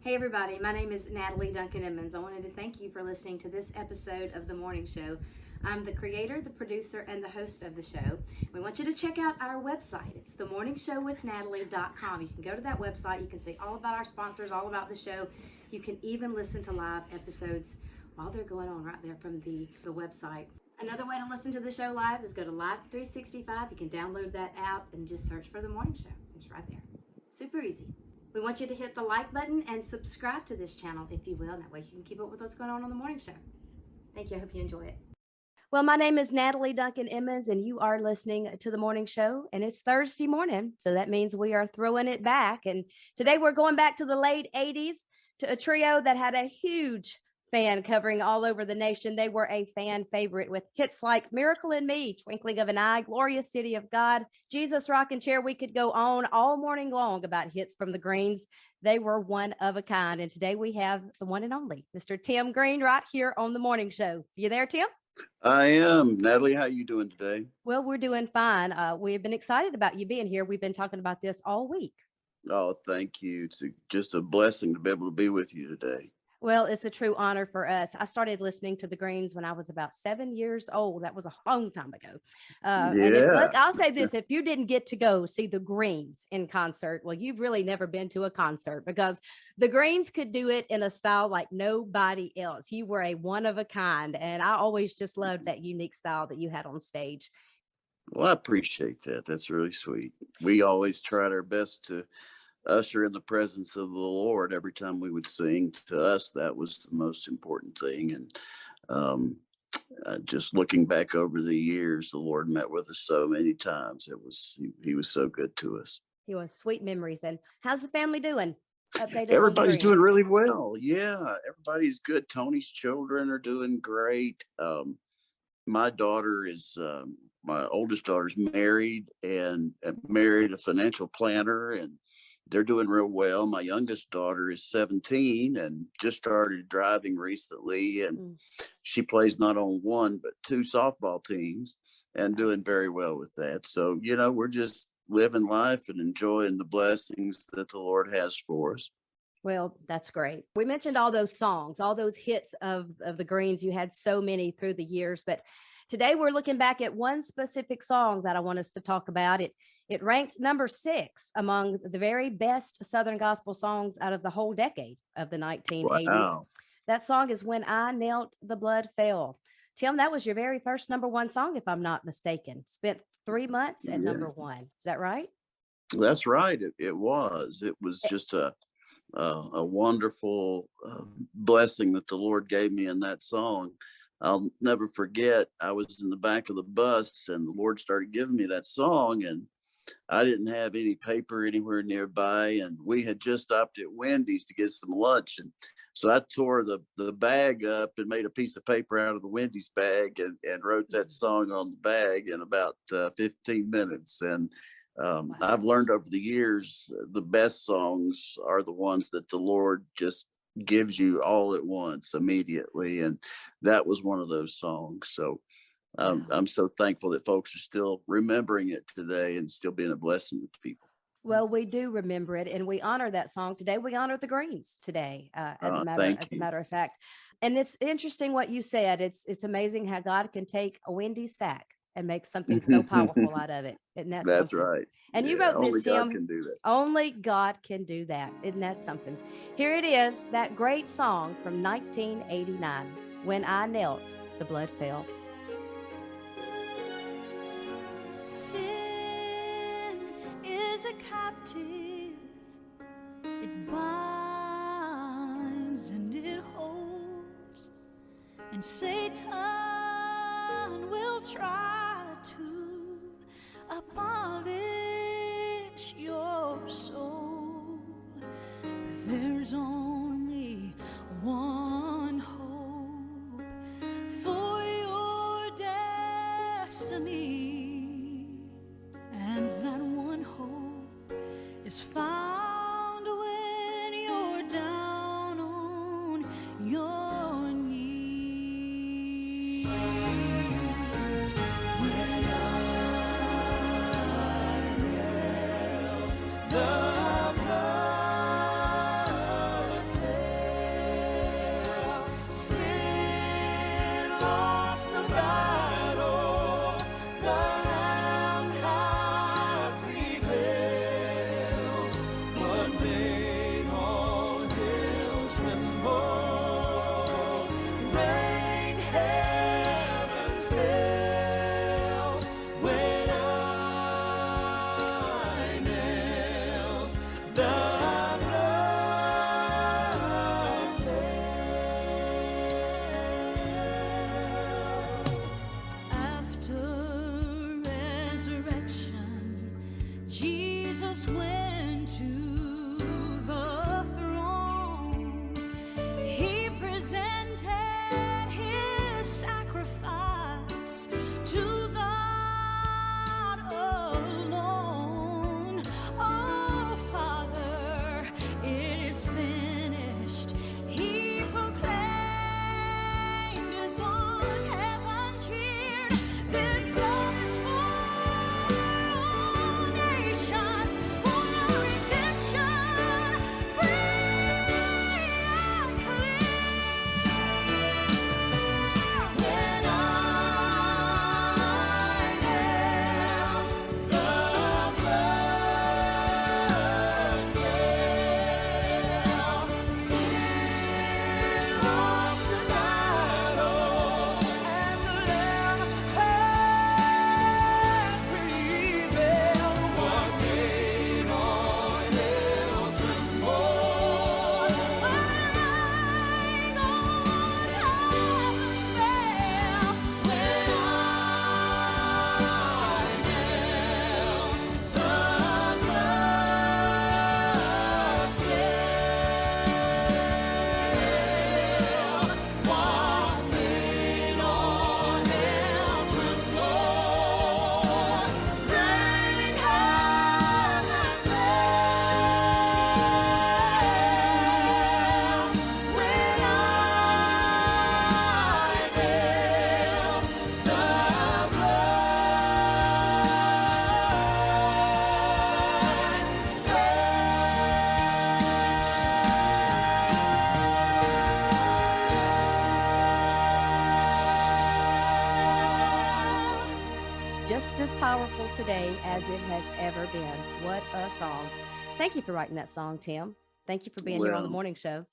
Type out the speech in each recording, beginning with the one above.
Hey everybody, my name is Natalie Duncan-Emmons. I wanted to thank you for listening to this episode of The Morning Show. I'm the creator, the producer, and the host of the show. We want you to check out our website. It's themorningshowwithnatalie.com. You can go to that website. You can see all about our sponsors, all about the show. You can even listen to live episodes while they're going on right there from the website. Another way to listen to the show live is go to Live 365. You can download that app and just search for The Morning Show. It's right there. Super easy. We want you to hit the like button and subscribe to this channel if you will. That way you can keep up with what's going on the morning show. Thank you. I hope you enjoy it. Well, my name is Natalie Duncan-Emmons, and you are listening to The Morning Show, and it's Thursday morning, so that means we are throwing it back. And today we're going back to the late 80s to a trio that had a huge fan covering all over the nation. They were a fan favorite with hits like Miracle in Me, Twinkling of an Eye, Glorious City of God, Jesus Rocking Chair. We could go on all morning long about hits from the Greenes. They were one of a kind. And today we have the one and only Mr. Tim Greene right here on The Morning Show. You there, Tim? I am. Natalie, how you doing today? Well, we're doing fine. We've been excited about you being here. We've been talking about this all week. Oh, thank you. It's just a blessing to be able to be with you today. Well, it's a true honor for us. I started listening to the Greenes when I was about 7 years old. That was a long time ago. Yeah. I'll say this, if you didn't get to go see the Greenes in concert, well, you've really never been to a concert, because the Greenes could do it in a style like nobody else. You were a one of a kind. And I always just loved that unique style that you had on stage. Well, I appreciate that. That's really sweet. We always tried our best to usher in the presence of the Lord every time we would sing. To us, that was the most important thing. And just looking back over the years, the Lord met with us so many times. He was so good to us. He was sweet memories. And how's the family doing? Update us. Everybody's doing really well. Yeah, everybody's good. Tony's children are doing great. My daughter is my oldest daughter's married and married a financial planner, and they're doing real well. My youngest daughter is 17 and just started driving recently. And she plays not on one, but two softball teams and doing very well with that. So, we're just living life and enjoying the blessings that the Lord has for us. Well, that's great. We mentioned all those songs, all those hits of the Greenes. You had so many through the years, but today we're looking back at one specific song that I want us to talk about. It ranked number 6 among the very best Southern gospel songs out of the whole decade of the 1980s. Wow. That song is When I Knelt, the Blood Fell. Tim, that was your very first number 1 song, if I'm not mistaken. Spent 3 months at number 1. Is that right? That's right. It was. It was just a wonderful blessing that the Lord gave me in that song. I'll never forget, I was in the back of the bus and the Lord started giving me that song, and I didn't have any paper anywhere nearby, and we had just stopped at Wendy's to get some lunch. And so I tore the bag up and made a piece of paper out of the Wendy's bag and wrote that song on the bag in about 15 minutes. And I've learned over the years, the best songs are the ones that the Lord just gives you all at once, immediately. And that was one of those songs. So I'm so thankful that folks are still remembering it today and still being a blessing to people. Well, we do remember it, and we honor that song today. We honor the Greenes today, as a matter of fact. And it's interesting what you said. It's amazing how God can take a Wendy's sack and make something so powerful out of it. Isn't that That's something? right. And you wrote this, Tim. Only God can do that. Only God can do that. Isn't that something? Here it is, that great song from 1989, When I Knelt, the Blood Fell. Sin is a captive. It binds and it holds, and Satan will try to abolish your soul. But there's only one hope for your destiny, and that one hope is found when you're down on your knees. When I knelt, the blood today as it has ever been. What a song. Thank you for writing that song, Tim. Thank you for being here on the morning show.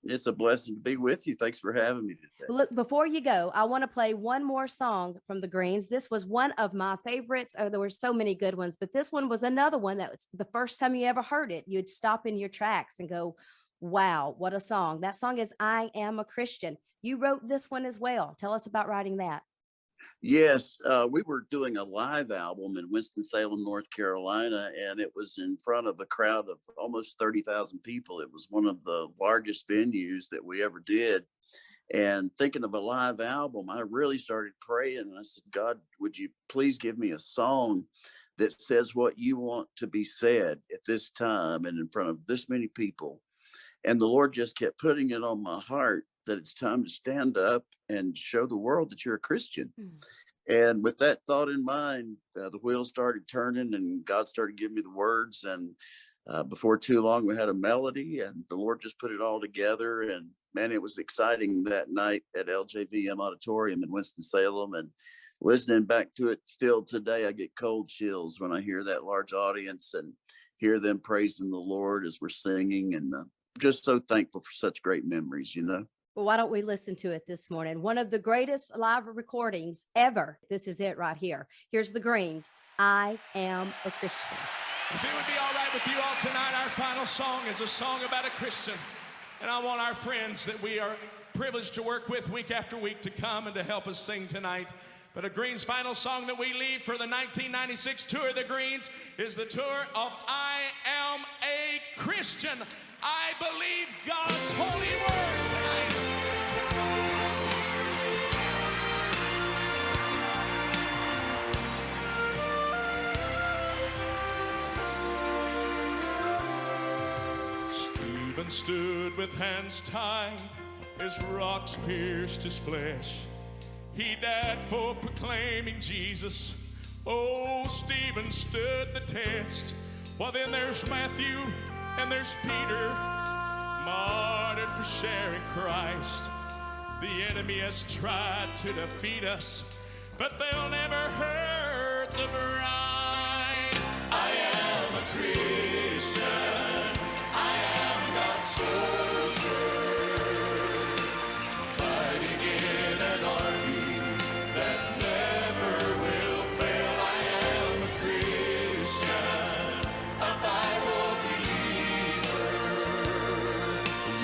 It's a blessing to be with you. Thanks for having me today. Look, before you go, I want to play one more song from the Greenes. This was one of my favorites. Oh, there were so many good ones, but this one was another one that was the first time you ever heard it. You'd stop in your tracks and go, wow, what a song. That song is I Am a Christian. You wrote this one as well. Tell us about writing that. Yes, we were doing a live album in Winston-Salem, North Carolina, and it was in front of a crowd of almost 30,000 people. It was one of the largest venues that we ever did. And thinking of a live album, I really started praying, and I said, God, would you please give me a song that says what you want to be said at this time and in front of this many people? And the Lord just kept putting it on my heart that it's time to stand up and show the world that you're a Christian. And with that thought in mind, the wheels started turning and God started giving me the words. And before too long, we had a melody and the Lord just put it all together. And man, it was exciting that night at LJVM Auditorium in Winston-Salem. And listening back to it still today, I get cold chills when I hear that large audience and hear them praising the Lord as we're singing. And just so thankful for such great memories, you know. Well, why don't we listen to it this morning? One of the greatest live recordings ever. This is it right here. Here's the Greenes. I Am a Christian. If it would be all right with you all tonight, our final song is a song about a Christian. And I want our friends that we are privileged to work with week after week to come and to help us sing tonight. But a Greenes final song that we leave for the 1996 tour of the Greenes is the tour of I Am a Christian. I believe God's holy word tonight. Stephen stood with hands tied, as rocks pierced his flesh. He died for proclaiming Jesus. Oh, Stephen stood the test. Well, then there's Matthew and there's Peter, martyred for sharing Christ. The enemy has tried to defeat us, but they'll never hurt the bride. I am a Christian. I am God's soldier, fighting in an army that never will fail. I am a Christian, a Bible believer.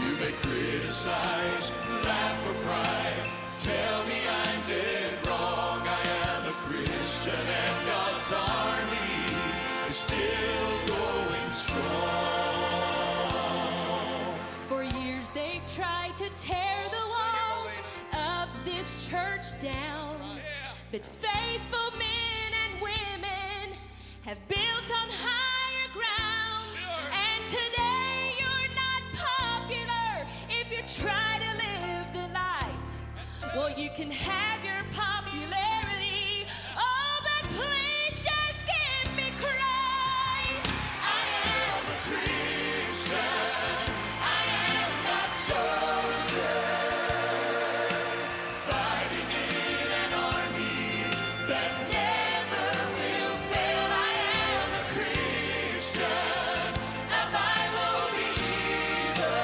You may criticize, laugh or cry, tell me I'm dead wrong. I am a Christian and God's army is still going strong. For years they've tried to tear the walls of this church down, but faithful men and women have built on higher ground. And today you're not popular if you try to live the life. Well, you can have your popularity, oh, but please just give me Christ. I am a Christian. I am God's soldier, fighting in an army that never will fail. I am a Christian, a Bible believer.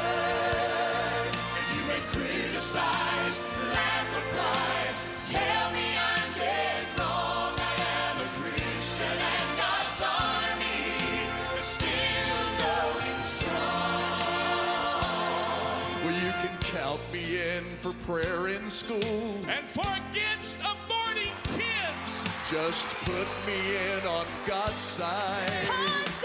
And you may criticize, laugh or cry, tell me I'm dead wrong. I am a Christian and God's army is still going strong. Well, you can count me in for prayer in school and for against aborting kids. Just put me in on God's side. 'Cause